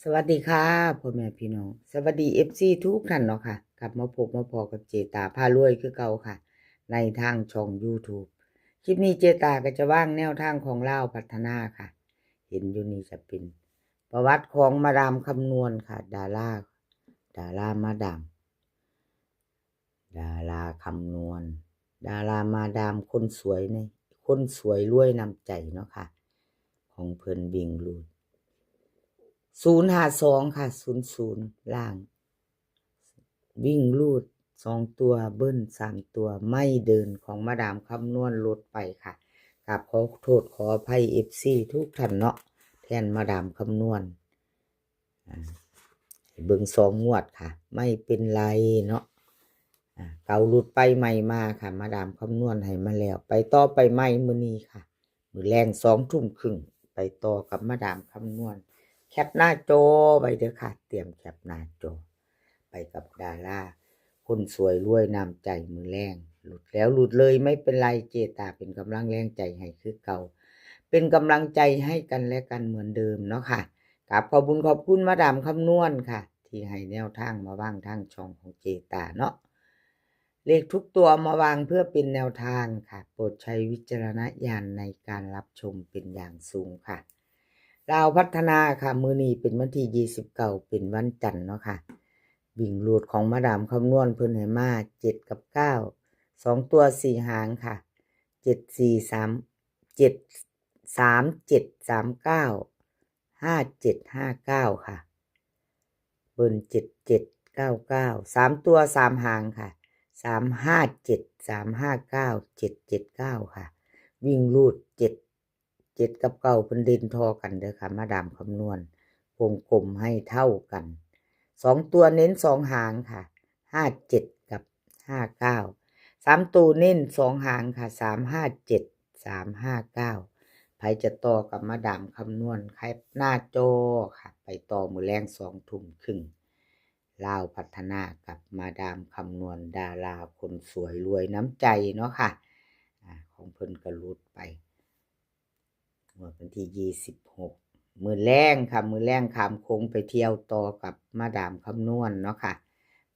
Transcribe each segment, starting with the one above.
สวัสดีค่ะพ่อแม่พี่น้องสวัสดีFCทุกท่านเนาะค่ะกลับมาพบมาพอกับเจตาพารวยคือเก่าค่ะในทางช่อง YouTube คลิปนี้เจตาก็จะว่างแนวทางของเล่าวพัฒนาค่ะเห็นอยู่นี่จะเป็นประวัติของมาดามคำนวณค่ะดารามาดามดาราคำนวณดารามาดามคนสวยในคนสวยรวยนำใจเนาะค่ะของเพิ่นวิ่งรูด052ค่ะ00ล่าง วิ่งลูด2 ตัวเบิ้ล3 ตัวไม่เดินของมาดามคำนวณลดไปค่ะกับขอโทษขออภัยFCทุกท่านเนาะแทนมาดามคำนวณเบิ่ง2 งวดค่ะไม่เป็นไรเนาะเก่าหลุดไปใหม่มาค่ะมาดามคำนวณให้มาแล้วไปต่อไปใหม่มื้อนี้ค่ะมื้อแรง20:30ไปต่อกับมาดามคำนวณแคปหน้าจอไว้เด้อค่ะเตรียมแคปหน้าจอไปกับดาราคนสวยรวยนำใจมือแรงหลุดแล้วหลุดเลยไม่เป็นไรเจตาเป็นกำลังแรงใจให้คือเก่าเป็นกำลังใจให้กันและกันเหมือนเดิมเนาะค่ะกับขอบคุญขอบคุณมาดามคำนวณค่ะที่ให้แนวทางมาว่างทางช่องของเจตาเนาะเลขทุกตัวมาวางเพื่อเป็นแนวทางค่ะโปรดใช้วิจารณญาณในการรับชมเป็นอย่างสูงค่ะลาวพัฒนาค่ะมื้อนี้เป็นวันที่29เป็นวันจันทร์เนาะค่ะวิ่งรูดของมาดามคำนวณเพิ่นให้มา7กับ9 2 ตัว4 หางค่ะ7 4 3 7 3 7 3 9 5 7 5 9ค่ะเบิ้ล7 7 9 9 3 ตัว3 หางค่ะ3 5 7 3 5 9 7 7 9ค่ะวิ่งรูด7กับ9เพิ่นเด่นทอกันเด้อค่ะมาดามคำนวณวงกลมให้เท่ากัน2 ตัวเน้น2 หางค่ะ57กับ59 3 ตัวเน้น2 หางค่ะ357 359ไผจะต่อกับมาดามคำนวณแคปหน้าจอค่ะไปต่อมื้อแลง20:30ลาวพัฒนากับมาดามคำนวณดาราคนสวยรวยน้ำใจเนาะค่ะของเพิ่นก็หลุดไปวันที่26มื้อแลงค่ะมื้อแลงข้ามโค้งไปเที่ยวต่อกับมาดามคำนวณเนาะค่ะ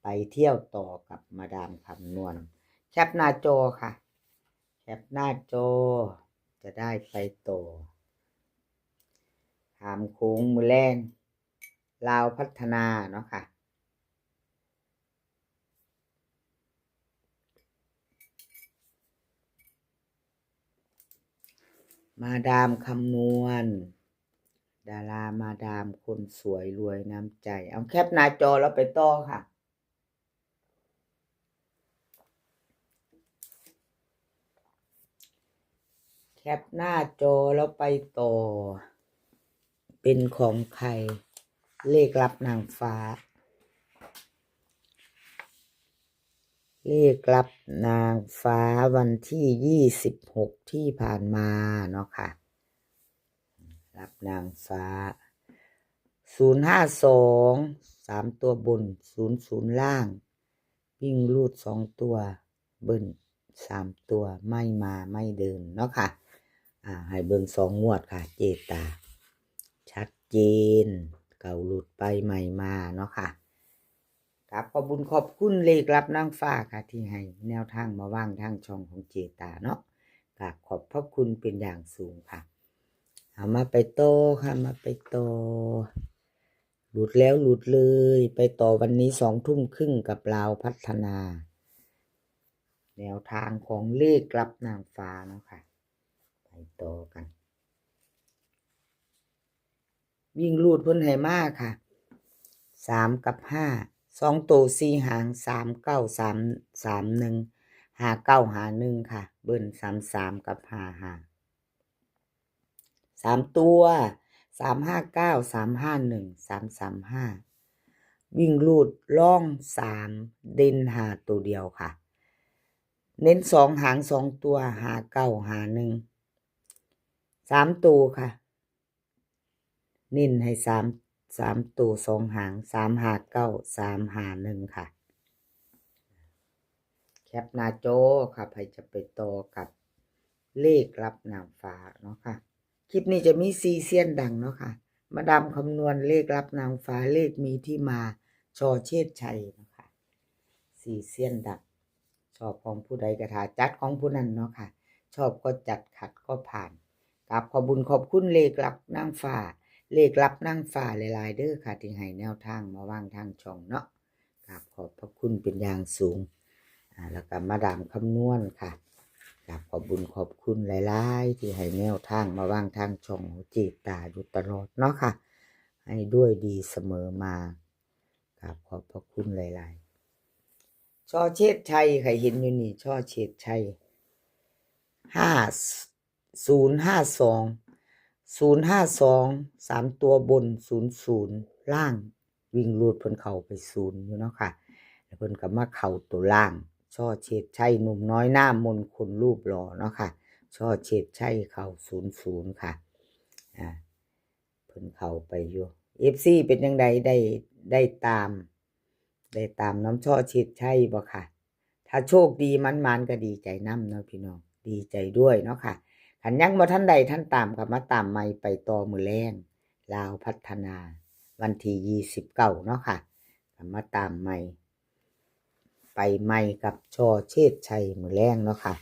ไปเที่ยวต่อกับมาดามคำนวณแคปหน้าจอค่ะแคปหน้าจอจะได้ไปต่อข้ามโค้งมื้อแลงลาวพัฒนาเนาะค่ะมาดามคำนวณดารามาดามคนสวยรวยน้ำใจเอาแคปหน้าจอแล้วไปต่อค่ะแคปหน้าจอแล้วไปต่อเป็นของใครเลขลับนางฟ้าเลขลับนางฟ้าวันที่26ที่ผ่านมาเนาะค่ะรับนางฟ้า052 3 ตัวบน00ล่างวิ่งรูด2 ตัวเบิ้ล3 ตัวไม่มาไม่เดินเนาะค่ะให้เบิ่ง2 งวดค่ะเจตาชัดเจนเก่าหลุดไปใหม่มาเนาะค่ะครับขอบคุญขอบคุณเลขลับนางฟ้าค่ะที่ให้แนวทางมาว่างทางช่องของเจตาเนาะค่ะขอบพระคุณเป็นอย่างสูงค่ะเอามาไปต่อค่ะมาไปต่อหลุดแล้วหลุดเลยไปต่อวันนี้20:30กับลาวพัฒนาแนวทางของเลขลับนางฟ้าเนาะค่ะไปต่อกันวิ่งรูดเพิ่นให้มาค่ะ3กับ5 2 ตัว4 หาง3 9 3 3 1 5 9 5 1ค่ะเบิ้ล33กับ55 3 ตัว359 351 335วิ่งรูดล่อง3เด่น5ตัวเดียวค่ะเน้น2 หาง2 ตัว59 51 3 ตัวค่ะเน้นให้3 ตัว2 หาง359 351ค่ะแคปหน้าจอค่ะใครจะไปต่อกับเลขลับนางฟ้าเนาะค่ะคลิปนี้จะมี4 เซียนดังเนาะค่ะ มาดามคำนวณเลขรับนางฟ้าเลขมีที่มาชอเชษชัยนะคะสี่เสี้ยนดับชอบของผู้ใดกระถาจัดของผู้นั้นเนาะค่ะชอบก็จัดขัดก็ผ่านกับขอบุญขอบคุณเลขรับนางฟ้าเลขรับนางฟ้าหลายๆเด้อค่ะที่ให้แนวทางมาวางทางช่องเนาะกับขอบพระคุณเป็นอย่างสูงแล้วก็มาดามคำนวณค่ะกับขอบบุญขอบคุณหลายๆที่ให้แนวทางมาวางทางช่องจีบตาอยู่ตลอดเนาะค่ะให้ด้วยดีเสมอมากับขอบพระคุณหลายๆช่อเชษชัยใครเห็นอยู่นี่ช่อเชษชัย5052 3ตัวบน00ล่างวิ่งรูดเพิ่นเข้าไป0อยู่เนาะค่ะแล้วเพิ่นก็มาเข้าตัวล่างช่อเชษชัยหนุ่มน้อยหน้ามนต์คนรูปหล่อเนาะค่ะช่อเชษชัยเข้า00ค่ะเพิ่นเข้าไปอยู่ FC เป็นจังไดได้ตามน้ำช่อเชษชัยบ่ค่ะถ้าโชคดีมันก็ดีใจนำเนาะพี่น้องดีใจด้วยเนาะค่ะคันยังบ่ทันใดท่านตามก็มาตามใหม่ไปต่อมื้อแลงลาวพัฒนาวันที่29เนาะค่ะก็มาตามใหม่ไปใหม่กับช่อเชษชัยมื้อแลงเนาะค่ะ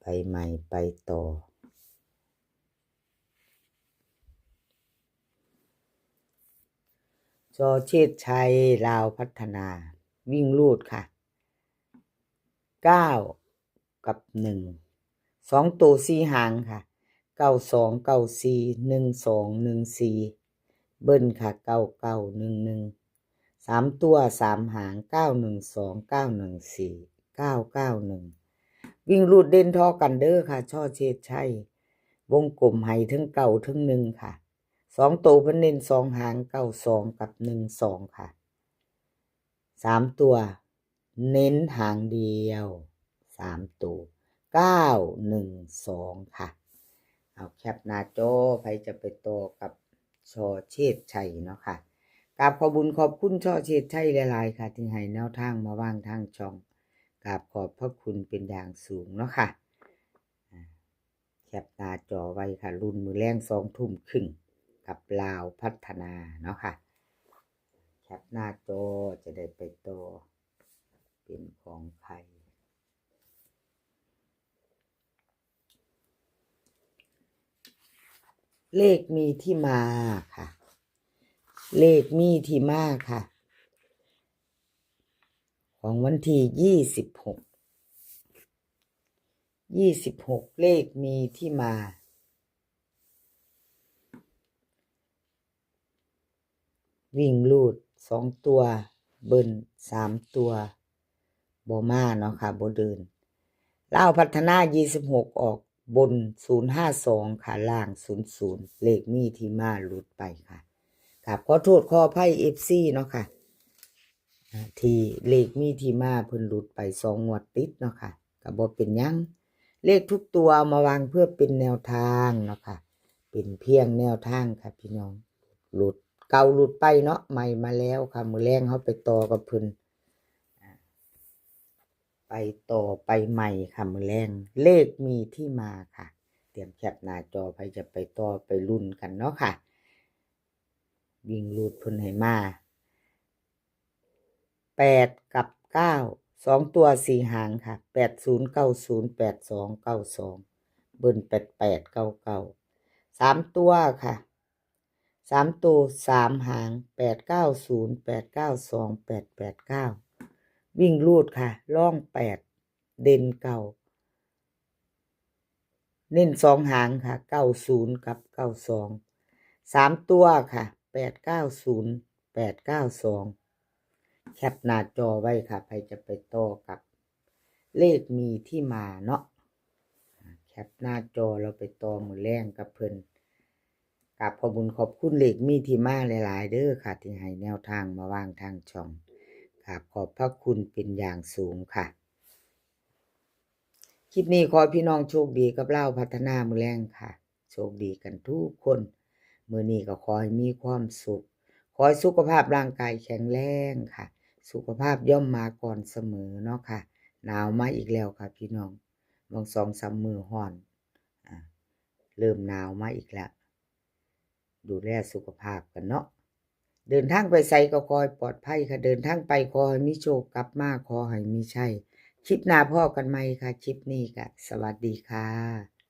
ไปใหม่ไปต่อช่อเชษชัยลาวพัฒนาวิ่งรูดค่ะ9กับ1 2ตัว4หางค่ะ92 94 12 14เบิ้ลค่ะ99 11 3ตัว3หาง912 914 991วิ่งรูดเด่นทอกันเด้อค่ะช่อเชษชัยวงกลมให้ถึง9ถึง1ค่ะ2ตัวเพิ่นเน้น2หาง92กับ12ค่ะ3ตัวเน้นหางเดียว3ตัว912ค่ะเอาแคปหน้าจอใครจะไปต่อกับช่อเชษชัยเนาะค่ะกราบขอบุญขอบคุณช่อเชษชัยหลายๆค่ะที่ให้แนวทางมาวางทางช่องกราบขอบพระคุณเป็นอย่างสูงเนาะค่ะแคปหน้าจอไว้ค่ะรุ่นมือแรง2 ทุ่มครึ่งกับลาวพัฒนาเนาะค่ะแคปหน้าจอจะได้ไปต่อเป็นของใครเลขมีที่มาค่ะเลขมีที่มาค่ะของวันที่26เลขมีที่มาวิ่งลูด2ตัวเบิ้ล3ตัวบ่มาเนาะค่ะบ่เดินลาวพัฒนา26ออกบน052ค่ะล่าง00เลขมีที่มาหลุดไปค่ะครับขอโทษขออภัย FC เนาะค่ะที่เลขมีที่มาเพิ่นหลุดไป2 งวดติดเนาะค่ะก็บ่เป็นหยังเลขทุกตัวมาวางเพื่อเป็นแนวทางเนาะค่ะเป็นเพียงแนวทางค่ะพี่น้องหลุดเก่าหลุดไปเนาะใหม่มาแล้วค่ะมื้อแรงเฮาไปต่อกับเพิ่นไปต่อไปใหม่ค่ะมื้อแรงเลขมีที่มาค่ะเตรียมแคปหน้าจอไปจะไปต่อไปลุ้นกันเนาะค่ะวิ่งรูดเพิ่นให้มา8กับ9 2ตัว4หางค่ะ80 90 82 92เบิ้ล88 99 3ตัวค่ะ3ตัว3หาง890 892 889วิ่งรูดค่ะล่อง8เด่น9เน้น2หางค่ะ90กับ92 3ตัวค่ะ890 892แคปหน้าจอไว้ค่ะใครจะไปต่อกับเลขมีที่มาเนาะแคปหน้าจอเราไปต่อมื้อแรงกับเพิ่นกราบขอบคุญขอบคุณเลขมีที่มาหลายๆเด้อค่ะที่ให้แนวทางมาวางทางช่องกราบขอบพระคุณเป็นอย่างสูงค่ะคลิปนี้ขอพี่น้องโชคดีกับลาวพัฒนามื้อแรงค่ะโชคดีกันทุกคนมื้อนี้ก็ขอให้มีความสุขขอให้สุขภาพร่างกายแข็งแรงค่ะสุขภาพย่อมมาก่อนเสมอเนาะค่ะหนาวมาอีกแล้วค่ะพี่น้องบาง2-3 มื้อร้อนเริ่มหนาวมาอีกแล้ว ดูแลสุขภาพกันเนาะเดินทางไปไสก็ขอให้ปลอดภัยค่ะเดินทางไปขอให้มีโชคกลับมาขอให้มีชัยคลิปหน้าพ้อกันใหม่ค่ะคลิปนี้ก็สวัสดีค่ะ